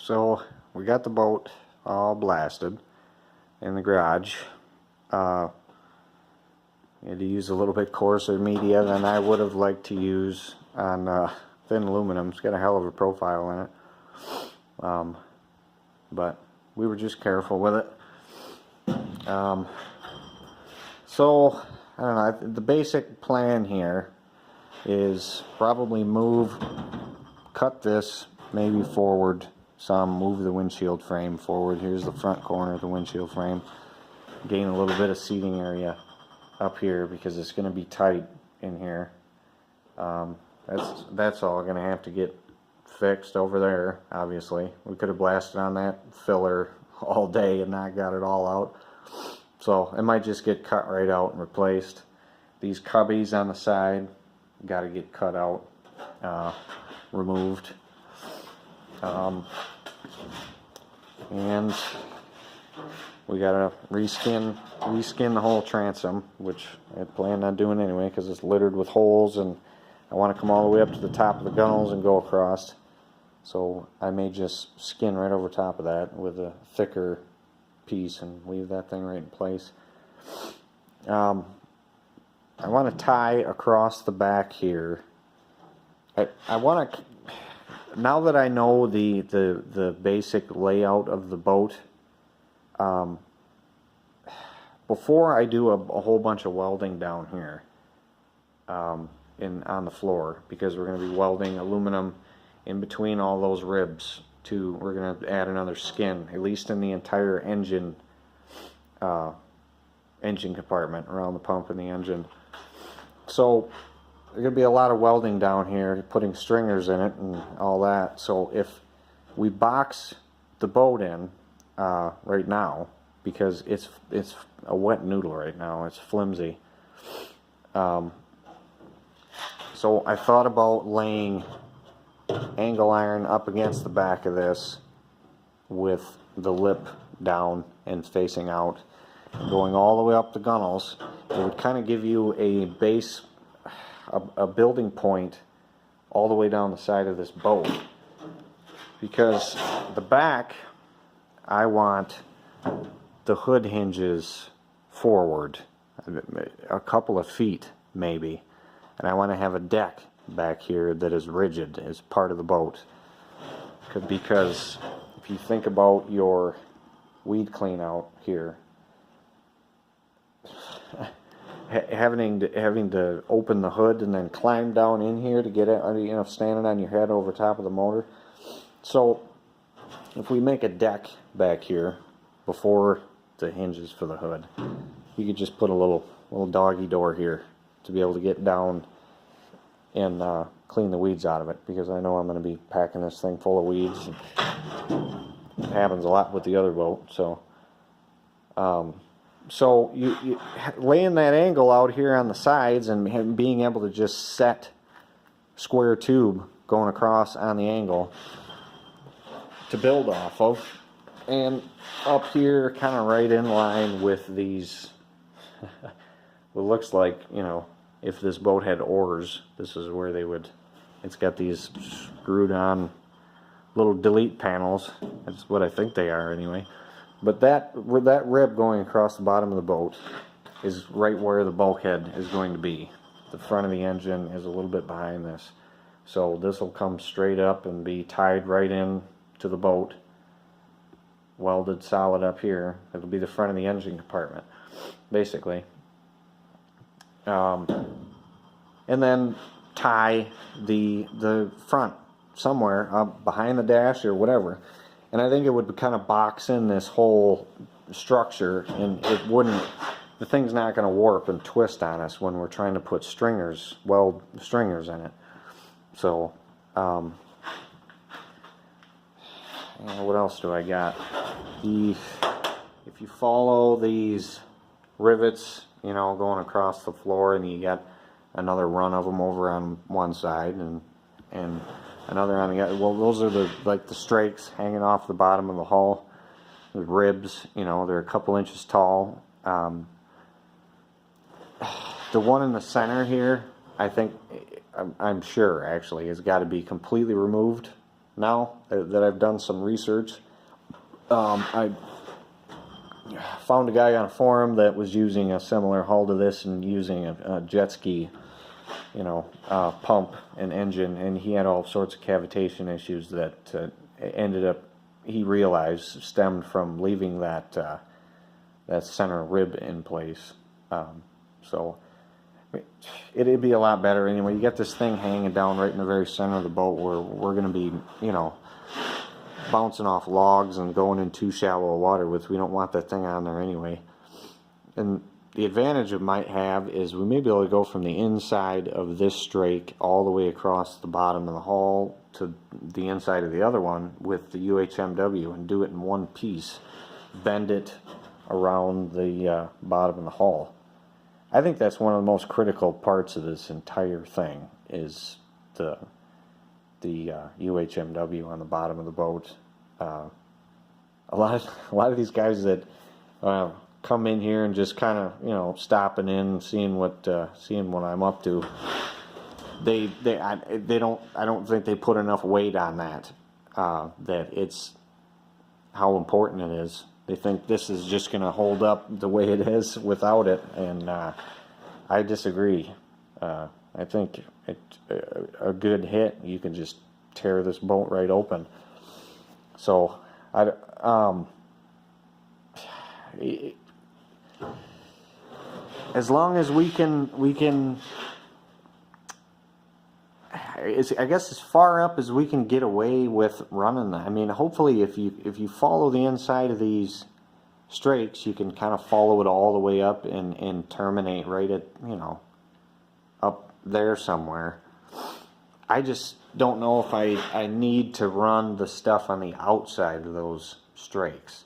So we got the boat all blasted in the garage. I had to use a little bit coarser media than I would have liked to use on thin aluminum. It's got a hell of a profile in it. But we were just careful with it. So I don't know, the basic plan here is probably cut this maybe forward some, move the windshield frame forward. Here's the front corner of the windshield frame. Gain a little bit of seating area up here because it's going to be tight in here. That's all going to have to get fixed over there. Obviously, we could have blasted on that filler all day and not got it all out. So it might just get cut right out and replaced. These cubbies on the side got to get cut out, removed, and we got to reskin the whole transom, which I planned on doing anyway because it's littered with holes, and I want to come all the way up to the top of the gunnels and go across. So I may just skin right over top of that with a thicker piece and leave that thing right in place. I want to tie across the back here. I want to, now that I know the basic layout of the boat, before I do a whole bunch of welding down here on the floor, because we're going to be welding aluminum in between all those ribs. We're going to add another skin, at least in the entire engine compartment around the pump and the engine. So there's going to be a lot of welding down here, putting stringers in it and all that. So if we box the boat in right now, because it's a wet noodle right now, it's flimsy. So I thought about laying angle iron up against the back of this with the lip down and facing out, going all the way up the gunnels. It would kind of give you a base, a building point all the way down the side of this boat, because the back, I want the hood hinges forward a couple of feet maybe, and I want to have a deck back here that is rigid as part of the boat, because if you think about your weed clean out here, having to open the hood and then climb down in here to get it, standing on your head over top of the motor. So if we make a deck back here before the hinges for the hood, you could just put a little doggy door here to be able to get down and clean the weeds out of it, because I know I'm going to be packing this thing full of weeds. It happens a lot with the other boat. So so you laying that angle out here on the sides and being able to just set square tube going across on the angle to build off of, and up here kind of right in line with these what looks like, if this boat had oars, this is where they would. It's got these screwed on little delete panels. That's what I think they are anyway. But that rib going across the bottom of the boat is right where the bulkhead is going to be. The front of the engine is a little bit behind this. So this will come straight up and be tied right in to the boat, welded solid up here. It'll be the front of the engine compartment, basically. And then tie the front somewhere up behind the dash or whatever. And I think it would kind of box in this whole structure, and the thing's not going to warp and twist on us when we're trying to put weld stringers in it. So, what else do I got? If you follow these rivets, going across the floor, and you got another run of them over on one side and another on the other. Well, those are the strakes hanging off the bottom of the hull. The ribs, they're a couple inches tall. The one in the center here, I think, I'm sure actually, has got to be completely removed now that I've done some research. I found a guy on a forum that was using a similar hull to this and using a jet ski, pump and engine, and he had all sorts of cavitation issues that ended up, he realized, stemmed from leaving that center rib in place. So it'd be a lot better anyway. You got this thing hanging down right in the very center of the boat where we're going to be, bouncing off logs and going in too shallow water with. We don't want that thing on there anyway. And the advantage it might have is we may be able to go from the inside of this strake all the way across the bottom of the hull to the inside of the other one with the UHMW and do it in one piece. Bend it around the bottom of the hull. I think that's one of the most critical parts of this entire thing is the UHMW on the bottom of the boat. A lot of these guys that come in here and just kind of stopping in and seeing what I'm up to, I don't think they put enough weight on that it's how important it is. They think this is just going to hold up the way it is without it, and I disagree. I think a good hit, you can just tear this boat right open. So as long as we can, I guess as far up as we can get away with running that. I mean, hopefully if you follow the inside of these strakes, you can kind of follow it all the way up and terminate right at, up there somewhere. I just don't know if I need to run the stuff on the outside of those strakes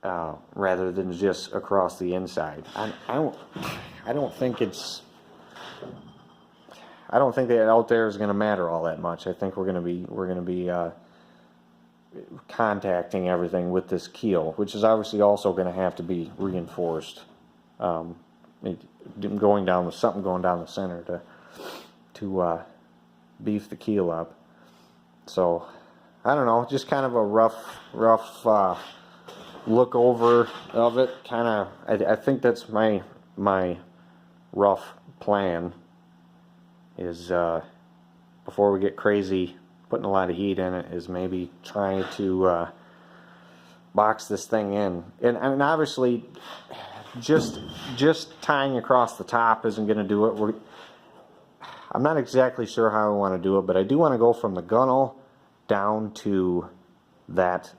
rather than just across the inside. I don't think that out there is going to matter all that much. I think we're going to be contacting everything with this keel, which is obviously also going to have to be reinforced. Going down the center to beef the keel up. So I don't know, just kind of a rough look over of it. I think that's my rough plan. Is before we get crazy putting a lot of heat in it, is maybe trying to box this thing in. And obviously just tying across the top isn't going to do it. I'm not exactly sure how I want to do it, but I do want to go from the gunnel down to that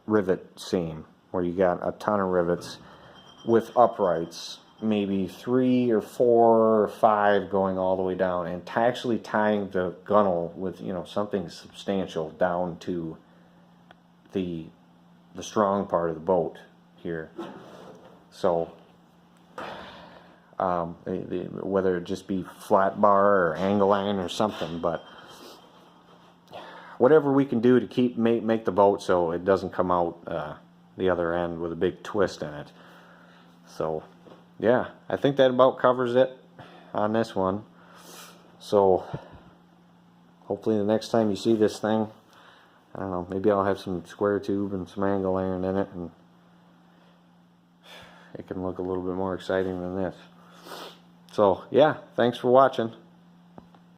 rivet seam where you got a ton of rivets with uprights, maybe 3 or 4 or 5 going all the way down, and actually tying the gunnel with something substantial down to the strong part of the boat here. So whether it just be flat bar or angle iron or something, but whatever we can do to make the boat so it doesn't come out the other end with a big twist in it. So yeah, I think that about covers it on this one. So hopefully the next time you see this thing, I don't know, maybe I'll have some square tube and some angle iron in it, and it can look a little bit more exciting than this. So yeah, thanks for watching.